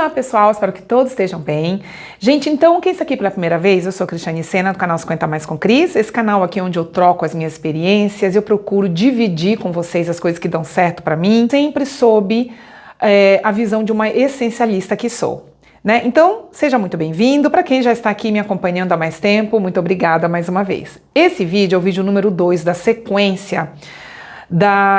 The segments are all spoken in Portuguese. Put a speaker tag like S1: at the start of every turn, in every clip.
S1: Olá pessoal, espero que todos estejam bem. Gente, então quem está aqui pela primeira vez, eu sou Cristiane Sena do canal 50 Mais com Cris. Esse canal aqui é onde eu troco as minhas experiências, eu procuro dividir com vocês as coisas que dão certo para mim, sempre sob a visão de uma essencialista que sou. Né? Então, seja muito bem-vindo. Para quem já está aqui me acompanhando há mais tempo, muito obrigada mais uma vez. Esse vídeo é o vídeo número 2 da sequência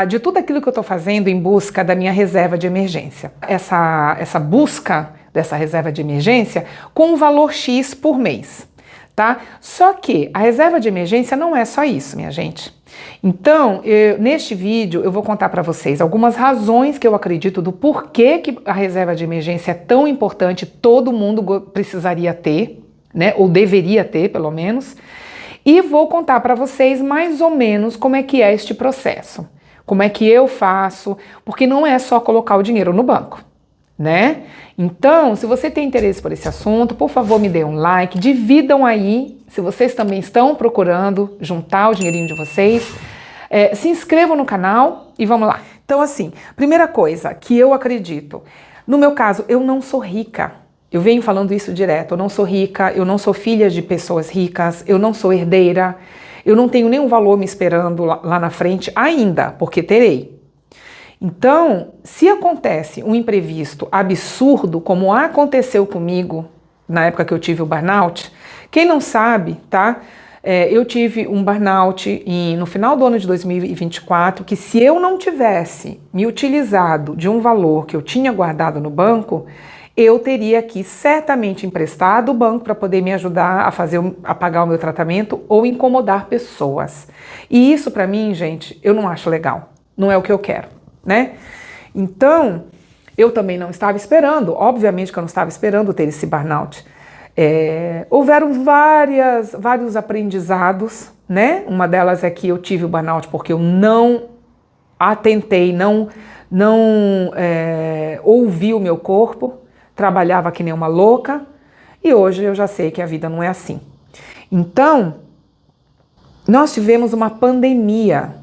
S1: de tudo aquilo que eu estou fazendo em busca da minha reserva de emergência. Essa busca dessa reserva de emergência com um valor X por mês, tá? Só que a reserva de emergência não é só isso, minha gente. Então, neste vídeo eu vou contar para vocês algumas razões que eu acredito do porquê que a reserva de emergência é tão importante, todo mundo precisaria ter, né? Ou deveria ter, pelo menos. E vou contar para vocês mais ou menos como é que é este processo, como é que eu faço, porque não é só colocar o dinheiro no banco, né? Então, se você tem interesse por esse assunto, por favor me dê um like, dividam aí, se vocês também estão procurando juntar o dinheirinho de vocês, se inscrevam no canal e vamos lá. Então assim, primeira coisa que eu acredito, no meu caso, eu não sou rica. Eu venho falando isso direto, eu não sou rica, eu não sou filha de pessoas ricas, eu não sou herdeira, eu não tenho nenhum valor me esperando lá na frente ainda, porque terei. Então, se acontece um imprevisto absurdo, como aconteceu comigo na época que eu tive o burnout, quem não sabe, tá? Eu tive um burnout no final do ano de 2024, que se eu não tivesse me utilizado de um valor que eu tinha guardado no banco, eu teria aqui certamente emprestado o banco para poder me ajudar a pagar o meu tratamento ou incomodar pessoas. E isso para mim, gente, eu não acho legal. Não é o que eu quero, né? Então, eu também não estava esperando, obviamente que eu não estava esperando ter esse burnout. Houveram vários aprendizados, né? Uma delas é que eu tive o burnout porque eu não atentei, não ouvi o meu corpo, trabalhava que nem uma louca, e hoje eu já sei que a vida não é assim. Então, nós tivemos uma pandemia,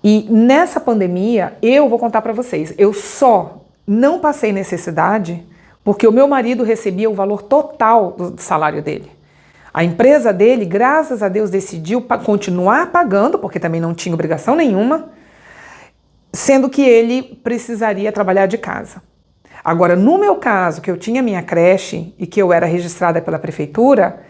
S1: e nessa pandemia, eu vou contar para vocês, eu só não passei necessidade porque o meu marido recebia o valor total do salário dele. A empresa dele, graças a Deus, decidiu continuar pagando, porque também não tinha obrigação nenhuma, sendo que ele precisaria trabalhar de casa. Agora, no meu caso, que eu tinha minha creche e que eu era registrada pela prefeitura,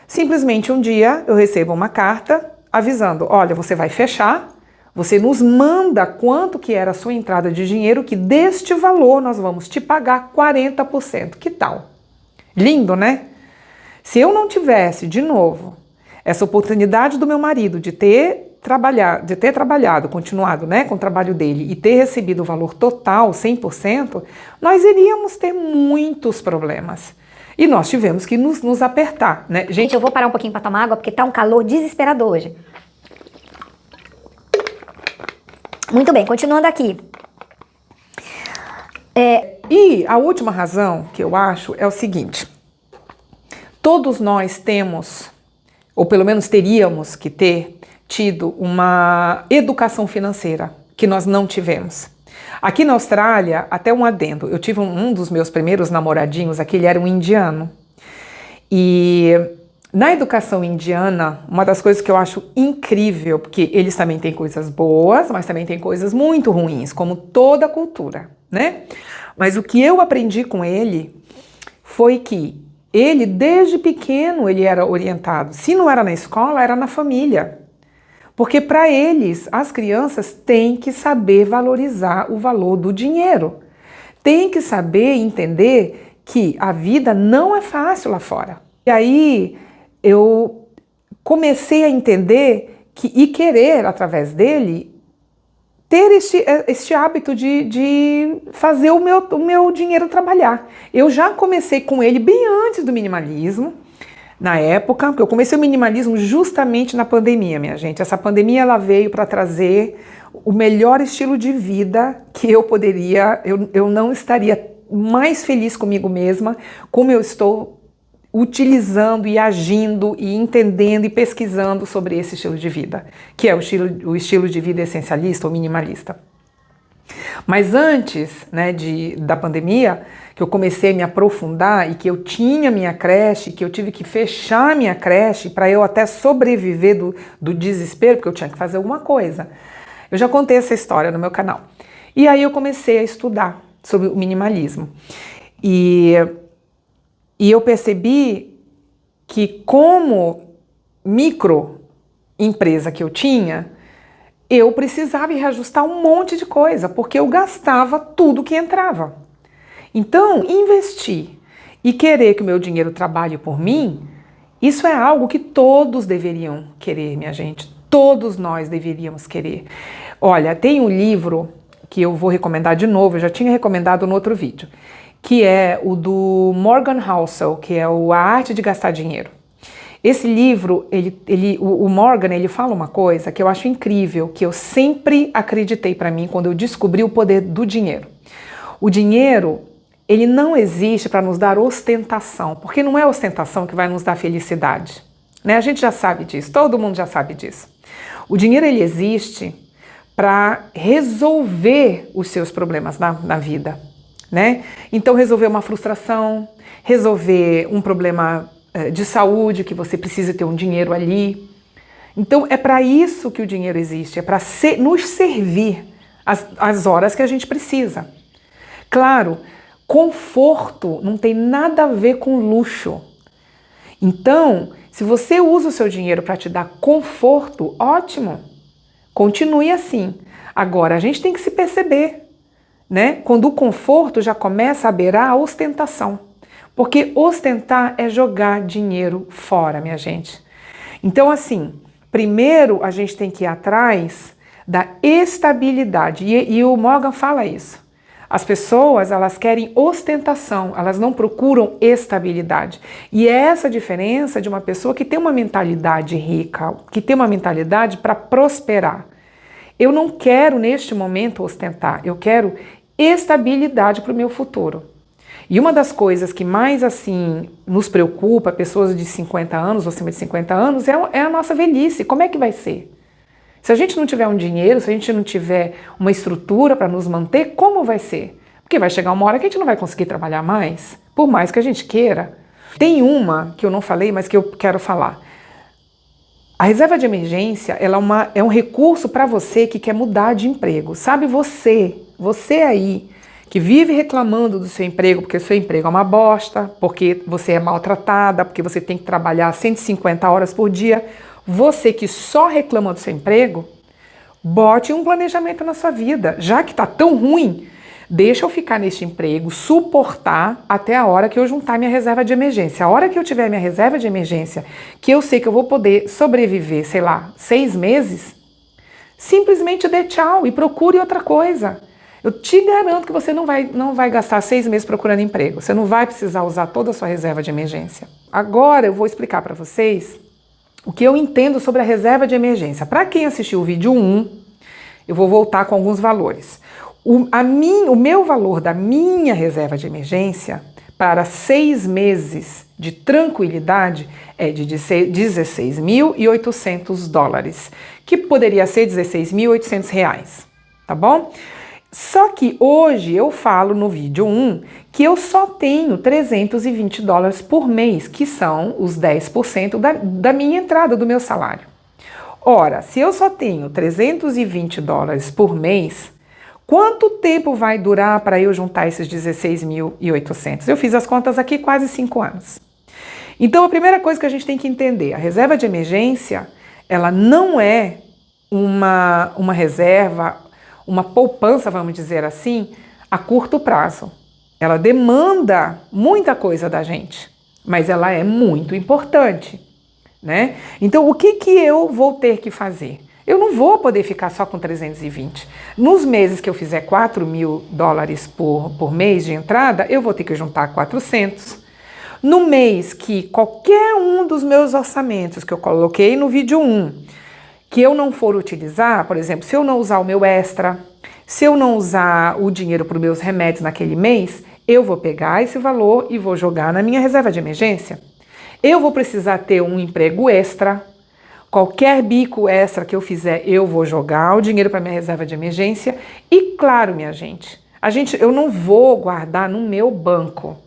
S1: simplesmente um dia eu recebo uma carta avisando, olha, você vai fechar, você nos manda quanto que era a sua entrada de dinheiro, que deste valor nós vamos te pagar 40%. Que tal? Lindo, né? Se eu não tivesse, de novo, essa oportunidade do meu marido de ter trabalhado, continuado, né, com o trabalho dele e ter recebido o valor total, 100%, nós iríamos ter muitos problemas. E nós tivemos que nos apertar, né?
S2: Gente, eu vou parar um pouquinho para tomar água porque tá um calor desesperador hoje. Muito bem, continuando aqui.
S1: E a última razão que eu acho é o seguinte: todos nós temos, ou pelo menos teríamos que ter, tido uma educação financeira que nós não tivemos. Aqui na Austrália, até um adendo, eu tive um dos meus primeiros namoradinhos aqui, ele era um indiano. E na educação indiana, uma das coisas que eu acho incrível, porque eles também têm coisas boas, mas também têm coisas muito ruins, como toda cultura, né? Mas o que eu aprendi com ele foi que ele, desde pequeno, ele era orientado. Se não era na escola, era na família. Porque para eles, as crianças têm que saber valorizar o valor do dinheiro. Têm que saber entender que a vida não é fácil lá fora. E aí eu comecei a entender e querer, através dele, ter este hábito de fazer o meu dinheiro trabalhar. Eu já comecei com ele bem antes do minimalismo. Na época, porque eu comecei o minimalismo justamente na pandemia, minha gente. Essa pandemia ela veio para trazer o melhor estilo de vida que eu poderia, eu não estaria mais feliz comigo mesma, como eu estou utilizando e agindo e entendendo e pesquisando sobre esse estilo de vida, que é o estilo de vida essencialista ou minimalista. Mas antes, né, da pandemia, que eu comecei a me aprofundar e que eu tinha minha creche, que eu tive que fechar minha creche para eu até sobreviver do desespero, porque eu tinha que fazer alguma coisa. Eu já contei essa história no meu canal. E aí eu comecei a estudar sobre o minimalismo. E eu percebi que como microempresa que eu tinha, eu precisava reajustar um monte de coisa, porque eu gastava tudo que entrava. Então, investir e querer que o meu dinheiro trabalhe por mim, isso é algo que todos deveriam querer, minha gente. Todos nós deveríamos querer. Olha, tem um livro que eu vou recomendar de novo, eu já tinha recomendado no outro vídeo, que é o do Morgan Housel, que é A Arte de Gastar Dinheiro. Esse livro, o Morgan, ele fala uma coisa que eu acho incrível, que eu sempre acreditei para mim quando eu descobri o poder do dinheiro. O dinheiro, ele não existe para nos dar ostentação, porque não é a ostentação que vai nos dar felicidade, né? A gente já sabe disso, todo mundo já sabe disso. O dinheiro, ele existe para resolver os seus problemas na vida, né? Então, resolver uma frustração, resolver um problema de saúde, que você precisa ter um dinheiro ali. Então, é para isso que o dinheiro existe, é para nos servir as horas que a gente precisa. Claro, conforto não tem nada a ver com luxo. Então, se você usa o seu dinheiro para te dar conforto, ótimo, continue assim. Agora, a gente tem que se perceber, né? Quando o conforto já começa a beirar a ostentação. Porque ostentar é jogar dinheiro fora, minha gente. Então, assim, primeiro a gente tem que ir atrás da estabilidade. E o Morgan fala isso. As pessoas, elas querem ostentação, elas não procuram estabilidade. E é essa a diferença de uma pessoa que tem uma mentalidade rica, que tem uma mentalidade para prosperar. Eu não quero, neste momento, ostentar. Eu quero estabilidade para o meu futuro. E uma das coisas que mais, assim, nos preocupa, pessoas de 50 anos ou acima de 50 anos, é a nossa velhice. Como é que vai ser? Se a gente não tiver um dinheiro, se a gente não tiver uma estrutura para nos manter, como vai ser? Porque vai chegar uma hora que a gente não vai conseguir trabalhar mais, por mais que a gente queira. Tem uma que eu não falei, mas que eu quero falar. A reserva de emergência, ela é um recurso para você que quer mudar de emprego. Sabe você aí, que vive reclamando do seu emprego, porque o seu emprego é uma bosta, porque você é maltratada, porque você tem que trabalhar 150 horas por dia. Você que só reclama do seu emprego, bote um planejamento na sua vida. Já que está tão ruim, deixa eu ficar neste emprego, suportar até a hora que eu juntar minha reserva de emergência. A hora que eu tiver minha reserva de emergência, que eu sei que eu vou poder sobreviver, sei lá, 6 meses, simplesmente dê tchau e procure outra coisa. Eu te garanto que você não vai gastar 6 meses procurando emprego. Você não vai precisar usar toda a sua reserva de emergência. Agora eu vou explicar para vocês o que eu entendo sobre a reserva de emergência. Para quem assistiu o vídeo 1, eu vou voltar com alguns valores. O meu valor da minha reserva de emergência para 6 meses de tranquilidade é de $16.800, que poderia ser R$16.800, tá bom? Só que hoje eu falo no vídeo 1 que eu só tenho $320 por mês, que são os 10% da minha entrada, do meu salário. Ora, se eu só tenho $320 por mês, quanto tempo vai durar para eu juntar esses 16.800? Eu fiz as contas aqui, quase 5 anos. Então, a primeira coisa que a gente tem que entender, a reserva de emergência, ela não é uma reserva, uma poupança, vamos dizer assim, a curto prazo. Ela demanda muita coisa da gente, mas ela é muito importante, né? Então, o que eu vou ter que fazer? Eu não vou poder ficar só com 320. Nos meses que eu fizer $4.000 por mês de entrada, eu vou ter que juntar 400. No mês que qualquer um dos meus orçamentos que eu coloquei no vídeo 1, que eu não for utilizar, por exemplo, se eu não usar o meu extra, se eu não usar o dinheiro para os meus remédios naquele mês, eu vou pegar esse valor e vou jogar na minha reserva de emergência. Eu vou precisar ter um emprego extra. Qualquer bico extra que eu fizer, eu vou jogar o dinheiro para minha reserva de emergência. E claro, minha gente, eu não vou guardar no meu banco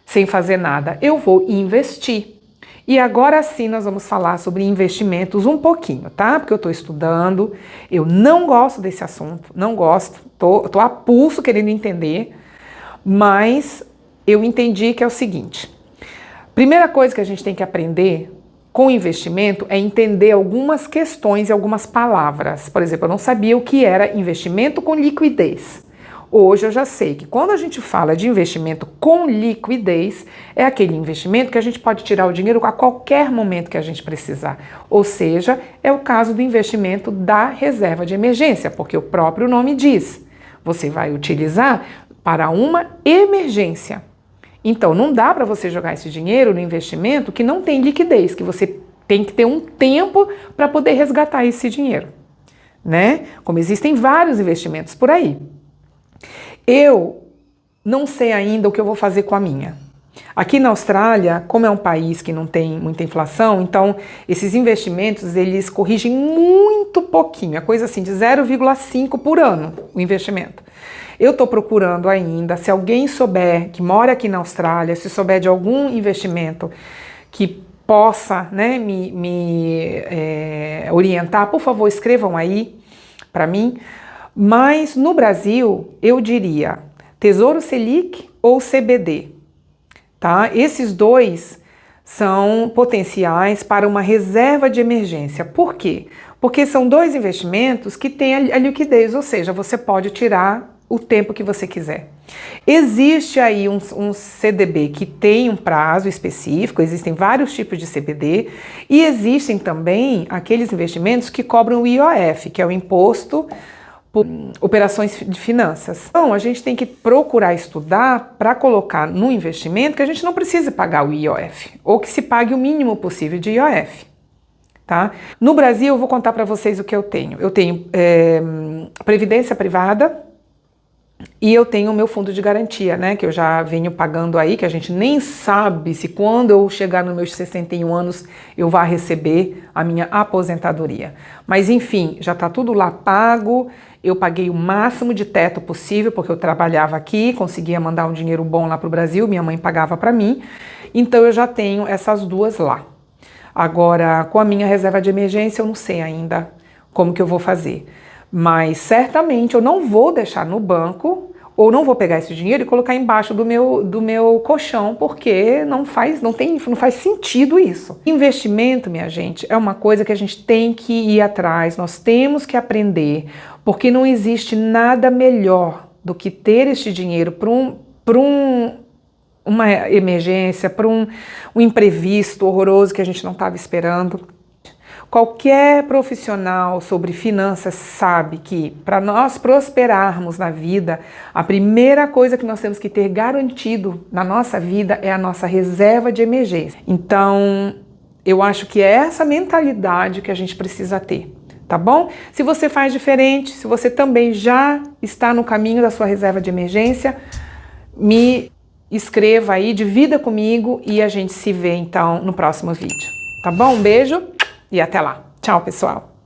S1: sem fazer nada. Eu vou investir. E agora sim nós vamos falar sobre investimentos um pouquinho, tá? Porque eu estou estudando, eu não gosto desse assunto, não gosto, tô a pulso querendo entender, mas eu entendi que é o seguinte. Primeira coisa que a gente tem que aprender com investimento é entender algumas questões e algumas palavras. Por exemplo, eu não sabia o que era investimento com liquidez. Hoje eu já sei que quando a gente fala de investimento com liquidez, é aquele investimento que a gente pode tirar o dinheiro a qualquer momento que a gente precisar. Ou seja, é o caso do investimento da reserva de emergência, porque o próprio nome diz, você vai utilizar para uma emergência. Então, não dá para você jogar esse dinheiro no investimento que não tem liquidez, que você tem que ter um tempo para poder resgatar esse dinheiro, né? Como existem vários investimentos por aí. Eu não sei ainda o que eu vou fazer com a minha. Aqui na Austrália, como é um país que não tem muita inflação, então esses investimentos eles corrigem muito pouquinho, é coisa assim de 0,5 por ano o investimento. Eu estou procurando ainda, se alguém souber, que mora aqui na Austrália, se souber de algum investimento que possa, né, me orientar, por favor, escrevam aí para mim. Mas no Brasil, eu diria Tesouro Selic ou CBD, tá? Esses dois são potenciais para uma reserva de emergência. Por quê? Porque são dois investimentos que têm a liquidez, ou seja, você pode tirar o tempo que você quiser. Existe aí um CDB que tem um prazo específico, existem vários tipos de CBD e existem também aqueles investimentos que cobram o IOF, que é o Imposto por Operações de Finanças. Então, a gente tem que procurar estudar para colocar no investimento que a gente não precise pagar o IOF, ou que se pague o mínimo possível de IOF. Tá? No Brasil, eu vou contar para vocês o que eu tenho. Eu tenho previdência privada, e eu tenho o meu fundo de garantia, né, que eu já venho pagando aí, que a gente nem sabe se quando eu chegar nos meus 61 anos eu vá receber a minha aposentadoria. Mas enfim, já está tudo lá pago, eu paguei o máximo de teto possível, porque eu trabalhava aqui, conseguia mandar um dinheiro bom lá para o Brasil, minha mãe pagava para mim, então eu já tenho essas duas lá. Agora, com a minha reserva de emergência, eu não sei ainda como que eu vou fazer. Mas certamente eu não vou deixar no banco ou não vou pegar esse dinheiro e colocar embaixo do meu colchão, porque não faz sentido isso. Investimento, minha gente, é uma coisa que a gente tem que ir atrás, nós temos que aprender, porque não existe nada melhor do que ter este dinheiro para uma emergência, para um imprevisto horroroso que a gente não estava esperando. Qualquer profissional sobre finanças sabe que para nós prosperarmos na vida, a primeira coisa que nós temos que ter garantido na nossa vida é a nossa reserva de emergência. Então, eu acho que é essa mentalidade que a gente precisa ter, tá bom? Se você faz diferente, se você também já está no caminho da sua reserva de emergência, me escreva aí, divida comigo e a gente se vê então no próximo vídeo, tá bom? Um beijo! E até lá. Tchau, pessoal!